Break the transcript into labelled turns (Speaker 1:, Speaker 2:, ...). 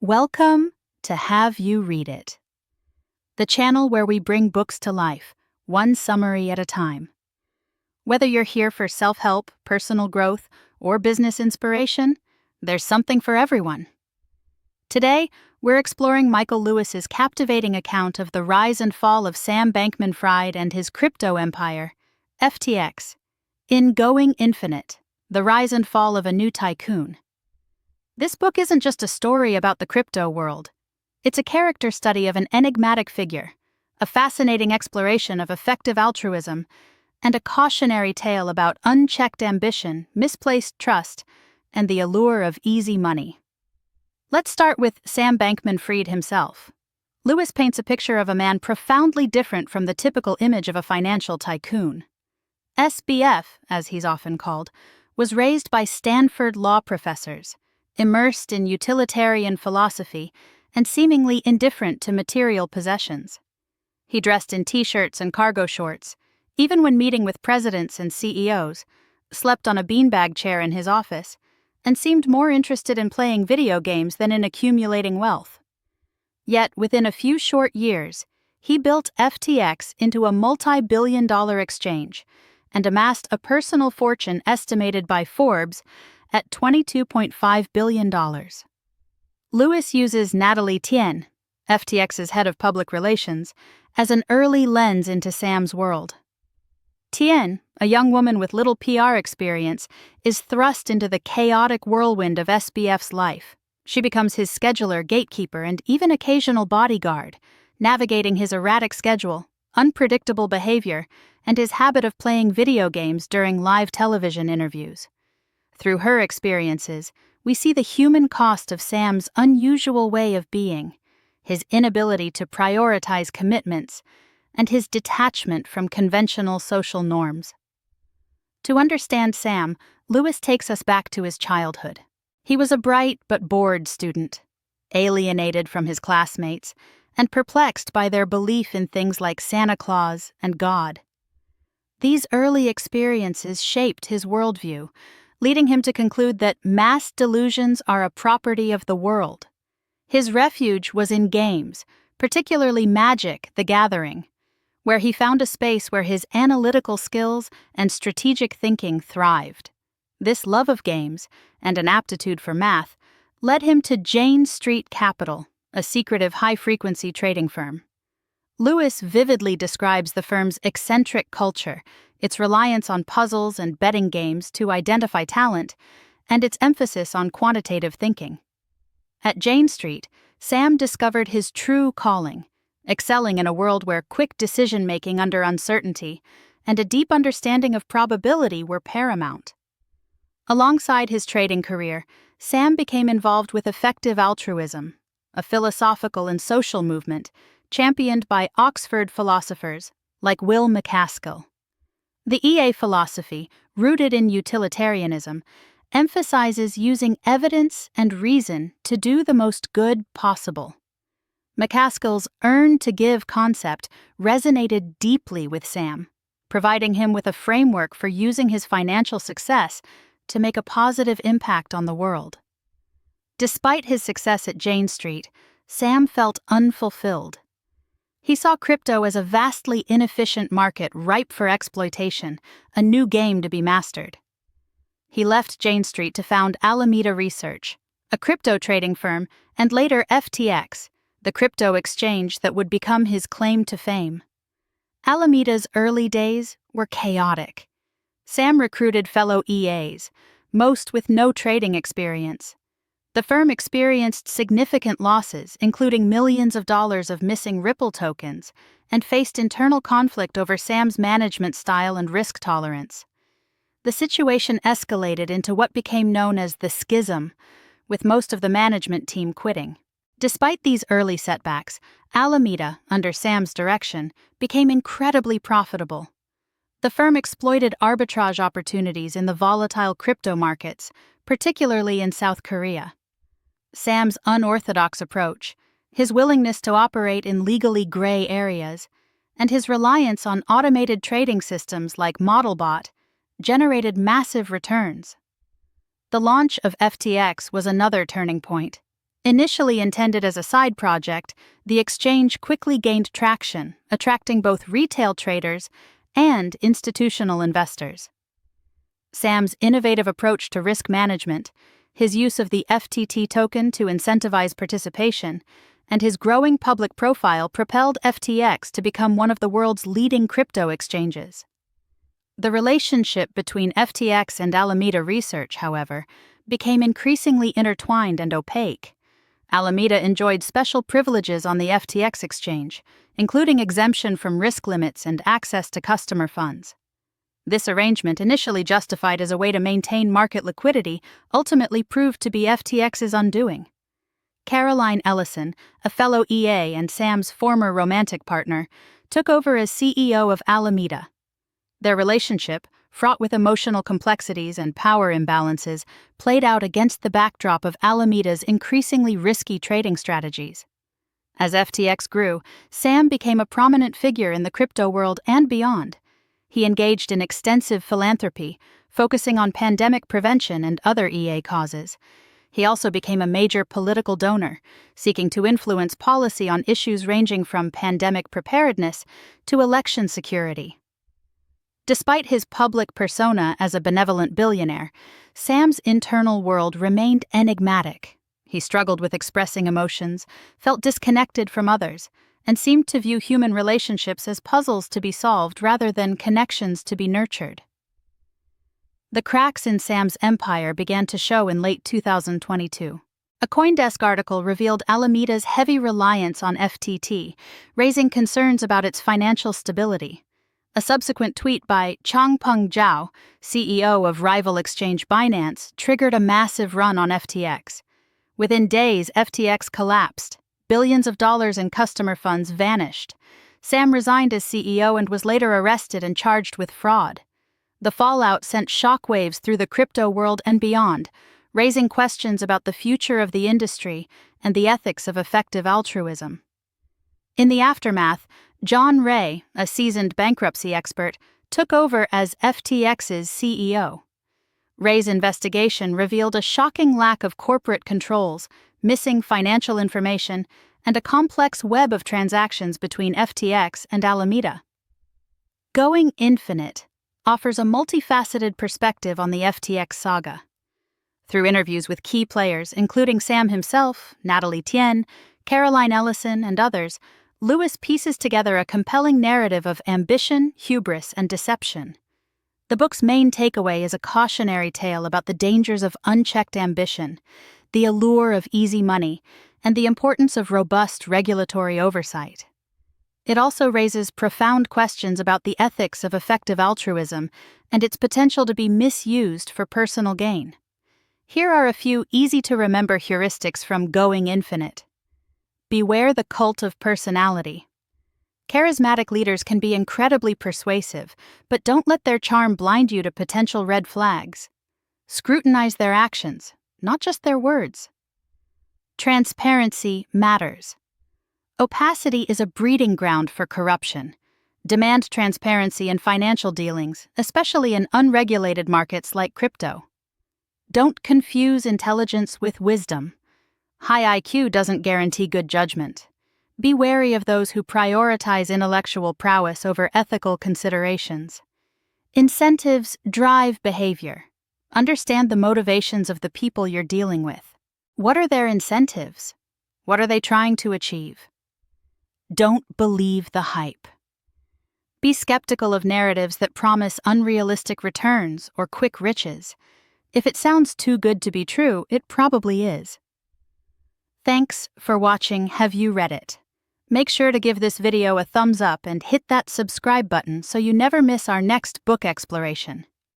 Speaker 1: Welcome to Have You Read It, the channel where we bring books to life, one summary at a time. Whether you're here for self-help, personal growth, or business inspiration, there's something for everyone. Today, we're exploring Michael Lewis's captivating account of the rise and fall of Sam Bankman-Fried and his crypto empire, FTX, in Going Infinite, The Rise and Fall of a New Tycoon. This book isn't just a story about the crypto world. It's a character study of an enigmatic figure, a fascinating exploration of effective altruism, and a cautionary tale about unchecked ambition, misplaced trust, and the allure of easy money. Let's start with Sam Bankman-Fried himself. Lewis paints a picture of a man profoundly different from the typical image of a financial tycoon. SBF, as he's often called, was raised by Stanford law professors, immersed in utilitarian philosophy and seemingly indifferent to material possessions. He dressed in t-shirts and cargo shorts, even when meeting with presidents and CEOs, slept on a beanbag chair in his office, and seemed more interested in playing video games than in accumulating wealth. Yet, within a few short years, he built FTX into a multi-billion-dollar exchange and amassed a personal fortune estimated by Forbes at $22.5 billion. Lewis uses Natalie Tien, FTX's head of public relations, as an early lens into Sam's world. Tien, a young woman with little PR experience, is thrust into the chaotic whirlwind of SBF's life. She becomes his scheduler, gatekeeper, and even occasional bodyguard, navigating his erratic schedule, unpredictable behavior, and his habit of playing video games during live television interviews. Through her experiences, we see the human cost of Sam's unusual way of being, his inability to prioritize commitments, and his detachment from conventional social norms. To understand Sam, Lewis takes us back to his childhood. He was a bright but bored student, alienated from his classmates, and perplexed by their belief in things like Santa Claus and God. These early experiences shaped his worldview, leading him to conclude that mass delusions are a property of the world. His refuge was in games, particularly Magic: The Gathering, where he found a space where his analytical skills and strategic thinking thrived. This love of games, and an aptitude for math, led him to Jane Street Capital, a secretive high-frequency trading firm. Lewis vividly describes the firm's eccentric culture, its reliance on puzzles and betting games to identify talent, and its emphasis on quantitative thinking. At Jane Street, Sam discovered his true calling, excelling in a world where quick decision-making under uncertainty and a deep understanding of probability were paramount. Alongside his trading career, Sam became involved with effective altruism, a philosophical and social movement championed by Oxford philosophers like Will MacAskill. The EA philosophy, rooted in utilitarianism, emphasizes using evidence and reason to do the most good possible. MacAskill's earn to give concept resonated deeply with Sam, providing him with a framework for using his financial success to make a positive impact on the world. Despite his success at Jane Street, Sam felt unfulfilled. He saw crypto as a vastly inefficient market ripe for exploitation, a new game to be mastered. He left Jane Street to found Alameda Research, a crypto trading firm, and later FTX, the crypto exchange that would become his claim to fame. Alameda's early days were chaotic. Sam recruited fellow EAs, most with no trading experience. The firm experienced significant losses, including millions of dollars of missing Ripple tokens, and faced internal conflict over Sam's management style and risk tolerance. The situation escalated into what became known as the schism, with most of the management team quitting. Despite these early setbacks, Alameda, under Sam's direction, became incredibly profitable. The firm exploited arbitrage opportunities in the volatile crypto markets, particularly in South Korea. Sam's unorthodox approach, his willingness to operate in legally gray areas, and his reliance on automated trading systems like ModelBot generated massive returns. The launch of FTX was another turning point. Initially intended as a side project, the exchange quickly gained traction, attracting both retail traders and institutional investors. Sam's innovative approach to risk management, his use of the FTT token to incentivize participation, and his growing public profile propelled FTX to become one of the world's leading crypto exchanges. The relationship between FTX and Alameda Research, however, became increasingly intertwined and opaque. Alameda enjoyed special privileges on the FTX exchange, including exemption from risk limits and access to customer funds. This arrangement, initially justified as a way to maintain market liquidity, ultimately proved to be FTX's undoing. Caroline Ellison, a fellow EA and Sam's former romantic partner, took over as CEO of Alameda. Their relationship, fraught with emotional complexities and power imbalances, played out against the backdrop of Alameda's increasingly risky trading strategies. As FTX grew, Sam became a prominent figure in the crypto world and beyond. He engaged in extensive philanthropy, focusing on pandemic prevention and other EA causes. He also became a major political donor, seeking to influence policy on issues ranging from pandemic preparedness to election security. Despite his public persona as a benevolent billionaire, Sam's internal world remained enigmatic. He struggled with expressing emotions, felt disconnected from others, and seemed to view human relationships as puzzles to be solved rather than connections to be nurtured. The cracks in Sam's empire began to show in late 2022. A CoinDesk article revealed Alameda's heavy reliance on FTT, raising concerns about its financial stability. A subsequent tweet by Changpeng Zhao, CEO of rival exchange Binance, triggered a massive run on FTX. Within days, FTX collapsed. Billions of dollars in customer funds vanished. Sam resigned as CEO and was later arrested and charged with fraud. The fallout sent shockwaves through the crypto world and beyond, raising questions about the future of the industry and the ethics of effective altruism. In the aftermath, John Ray, a seasoned bankruptcy expert, took over as FTX's CEO. Ray's investigation revealed a shocking lack of corporate controls, missing financial information, and a complex web of transactions between FTX and Alameda. Going Infinite offers a multifaceted perspective on the FTX saga. Through interviews with key players, including Sam himself, Natalie Tien, Caroline Ellison, and others, Lewis pieces together a compelling narrative of ambition, hubris, and deception. The book's main takeaway is a cautionary tale about the dangers of unchecked ambition, the allure of easy money, and the importance of robust regulatory oversight. It also raises profound questions about the ethics of effective altruism and its potential to be misused for personal gain. Here are a few easy-to-remember heuristics from Going Infinite. Beware the cult of personality. Charismatic leaders can be incredibly persuasive, but don't let their charm blind you to potential red flags. Scrutinize their actions, not just their words. Transparency matters. Opacity is a breeding ground for corruption. Demand transparency in financial dealings, especially in unregulated markets like crypto. Don't confuse intelligence with wisdom. High IQ doesn't guarantee good judgment. Be wary of those who prioritize intellectual prowess over ethical considerations. Incentives drive behavior. Understand the motivations of the people you're dealing with. What are their incentives? What are they trying to achieve? Don't believe the hype. Be skeptical of narratives that promise unrealistic returns or quick riches. If it sounds too good to be true, it probably is. Thanks for watching Have You Read It? Make sure to give this video a thumbs up and hit that subscribe button so you never miss our next book exploration.